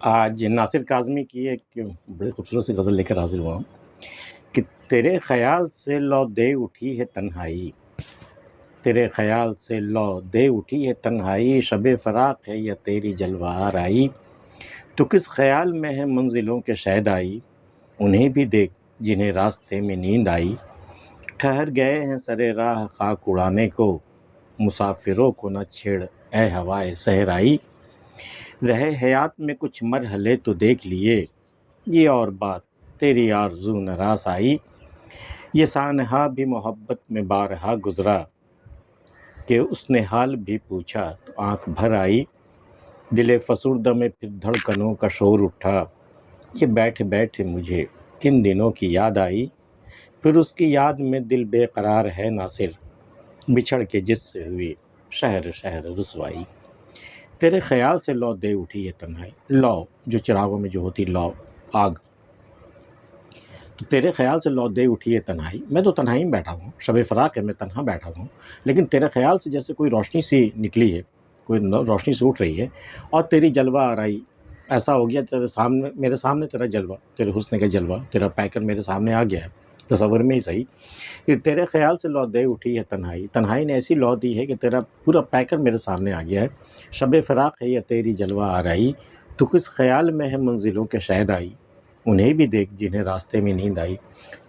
آج ناصر کاظمی کی ایک بڑی خوبصورت سی غزل لے کر حاضر ہوا ہوں کہ تیرے خیال سے لو دے اٹھی ہے تنہائی، تیرے خیال سے لو دے اٹھی ہے تنہائی، شب فراق ہے یا تیری جلوہ آرائی، تو کس خیال میں ہے منزلوں کے شہد آئی، انہیں بھی دیکھ جنہیں راستے میں نیند آئی، ٹھہر گئے ہیں سرے راہ خاک اڑانے کو، مسافروں کو نہ چھیڑ اے ہوائے صحرائی، رہے حیات میں کچھ مرحلے تو دیکھ لیے، یہ اور بات تیری آرزو نہ راس آئی، یہ سانحہ بھی محبت میں بارہا گزرا، کہ اس نے حال بھی پوچھا تو آنکھ بھر آئی، دل فسردہ میں پھر دھڑکنوں کا شور اٹھا، یہ بیٹھے بیٹھے مجھے کن دنوں کی یاد آئی، پھر اس کی یاد میں دل بے قرار ہے ناصر، بچھڑ کے جس سے ہوئی شہر شہر رسوائی، تیرے خیال سے لو دے اٹھی ہے تنہائی۔ لو جو چراغوں میں جو ہوتی لو، آگ، تو تیرے خیال سے لو دے اٹھی ہے تنہائی، میں تو تنہائی میں بیٹھا ہوں، شب فراق ہے میں تنہا بیٹھا ہوں، لیکن تیرے خیال سے جیسے کوئی روشنی سی نکلی ہے، کوئی روشنی سی اٹھ رہی ہے، اور تیری جلوہ آرائی، ایسا ہو گیا تیرے سامنے، میرے سامنے تیرا جلوہ، تیرے حسن کا جلوہ، تیرا پیکر میرے سامنے آ گیا ہے تصور میں ہی صحیح، کہ تیرے خیال سے لو دے اٹھی ہے تنہائی، تنہائی نے ایسی لو دی ہے کہ تیرا پورا پیکر میرے سامنے آ گیا ہے، شب فراق ہے یا تیری جلوہ آرائی، تو کس خیال میں ہے منزلوں کے شہد آئی، انہیں بھی دیکھ جنہیں راستے میں نیند آئی،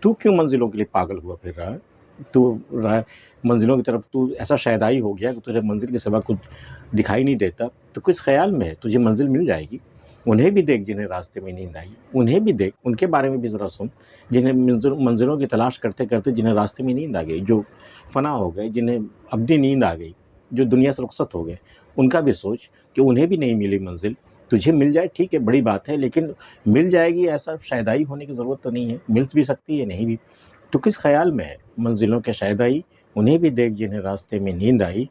تو کیوں منزلوں کے لیے پاگل ہوا پھر رہا ہے، تو منزلوں کی طرف تو ایسا شیدائی ہو گیا کہ تجھے منزل کے سوا کچھ دکھائی نہیں دیتا، تو کس خیال میں ہے، تجھے منزل مل جائے گی، انہیں بھی دیکھ جنہیں راستے میں نیند آئی، انہیں بھی دیکھ، ان کے بارے میں بھی ذرا سن، جنہیں منزلوں کی تلاش کرتے کرتے جنہیں راستے میں نیند آ گئی، جو فنا ہو گئے، جنہیں ابدی نیند آ گئی، جو دنیا سے رخصت ہو گئے، ان کا بھی سوچ کہ انہیں بھی نہیں ملی منزل، تجھے مل جائے ٹھیک ہے، بڑی بات ہے، لیکن مل جائے گی ایسا شیدائی ہونے کی ضرورت تو نہیں ہے، مل بھی سکتی ہے نہیں بھی، تو کس خیال میں ہے منزلوں کے شیدائی، انہیں بھی دیکھ جنہیں راستے میں نیند آئی،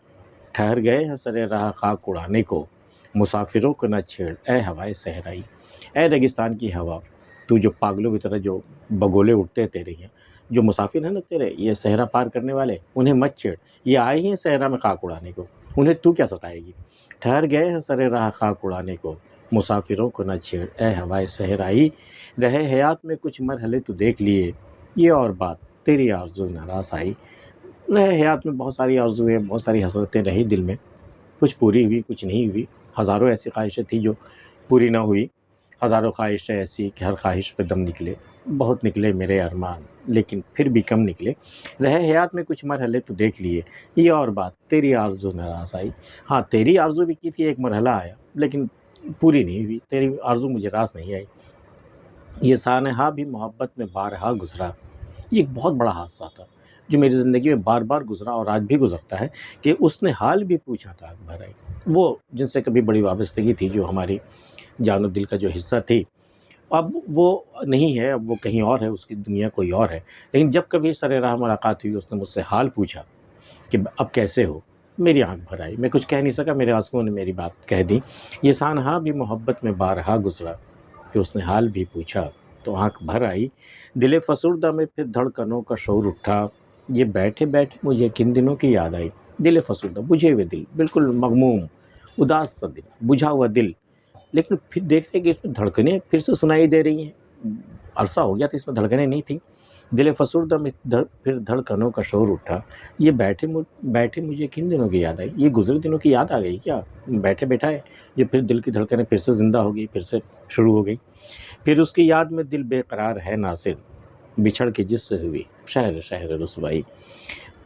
ٹھہر گئے ہیں سرے راہ خاک اڑانے کو، مسافروں کو نہ چھیڑ اے ہوائے صحرائی، اے ریگستان کی ہوا، تو جو پاگلوں کی طرح جو بگولے اٹھتے تیرے ہیں، جو مسافر ہیں نا تیرے، یہ صحرا پار کرنے والے، انہیں مت چھیڑ، یہ آئے ہیں صحرا میں خاک اڑانے کو، انہیں تو کیا ستائے گی، ٹھہر گئے ہیں سرے راہ خاک اڑانے کو، مسافروں کو نہ چھیڑ اے ہوائے صحرائی، رہے حیات میں کچھ مرحلے تو دیکھ لیے، یہ اور بات تیری آرزو نہ راس آئی، رہے حیات میں بہت ساری آرزویں، بہت ساری حسرتیں رہی دل میں، کچھ پوری ہوئی کچھ نہیں ہوئی، ہزاروں ایسی خواہشیں تھیں جو پوری نہ ہوئی، ہزاروں خواہشیں ایسی کہ ہر خواہش پہ دم نکلے، بہت نکلے میرے ارمان لیکن پھر بھی کم نکلے، رہے حیات میں کچھ مرحلے تو دیکھ لیے، یہ اور بات تیری آرزو نہ راس آئی، ہاں تیری آرزو بھی کی تھی، ایک مرحلہ آیا لیکن پوری نہیں ہوئی، تیری آرزو مجھے راس نہیں آئی، یہ سانحہ بھی محبت میں بارہا گزرا، یہ ایک بہت بڑا حادثہ تھا جو میری زندگی میں بار بار گزرا اور آج بھی گزرتا ہے، کہ اس نے حال بھی پوچھا تھا بھر آئی، وہ جن سے کبھی بڑی وابستگی تھی، جو ہماری جان و دل کا جو حصہ تھی، اب وہ نہیں ہے، اب وہ کہیں اور ہے، اس کی دنیا کوئی اور ہے، لیکن جب کبھی سر راہ ملاقات ہوئی، اس نے مجھ سے حال پوچھا کہ اب کیسے ہو، میری آنکھ بھر آئی، میں کچھ کہہ نہیں سکا، میرے آنسوؤں نے میری بات کہہ دی، یہ سانحہ بھی محبت میں بارہا گزرا، کہ اس نے حال بھی پوچھا تو آنکھ بھر آئی، دل فسردہ میں پھر دھڑکنوں کا شور اٹھا، یہ بیٹھے بیٹھے مجھے کن دنوں کی یاد آئی، دل فسردہ، بجھے ہوئے دل، بالکل مغموم، اداس سا دل، بجھا ہوا دل، لیکن پھر دیکھ رہے کہ اس میں دھڑکنیں پھر سے سنائی دے رہی ہیں، عرصہ ہو گیا تھا اس میں دھڑکنیں نہیں تھیں، دل فسردہ میں پھر دھڑکنوں کا شور اٹھا، یہ بیٹھے مجھے کن دنوں کی یاد آئی، یہ گزرے دنوں کی یاد آ گئی کیا، بیٹھے بیٹھا ہے یہ پھر دل کی دھڑکنیں پھر سے زندہ ہو گئی، پھر سے شروع ہو گئی، پھر اس کی یاد میں دل بے قرار ہے ناصر، بچھڑ کے جس سے ہوئی شہر شہر رسوائی،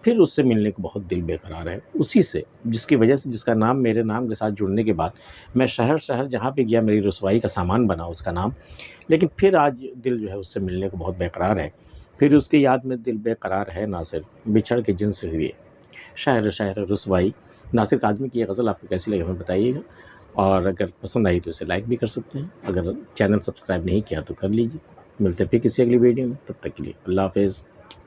پھر اس سے ملنے کو بہت دل بے قرار ہے، اسی سے جس کی وجہ سے، جس کا نام میرے نام کے ساتھ جڑنے کے بعد میں شہر شہر جہاں پہ گیا میری رسوائی کا سامان بنا اس کا نام، لیکن پھر آج دل جو ہے اس سے ملنے کو بہت بے قرار ہے، پھر اس کی یاد میں دل بے قرار ہے ناصر، بچھڑ کے جن سے ہوئی شہر شہر رسوائی۔ ناصر کاظمی کی یہ غزل آپ کو کیسی لگی ہمیں بتائیے گا، اور اگر پسند آئی تو اسے لائک بھی کر سکتے ہیں، اگر چینل سبسکرائب نہیں کیا تو کر لیجیے، ملتے ہیں پھر کسی اگلی ویڈیو میں، تب تک کے لیے اللہ حافظ۔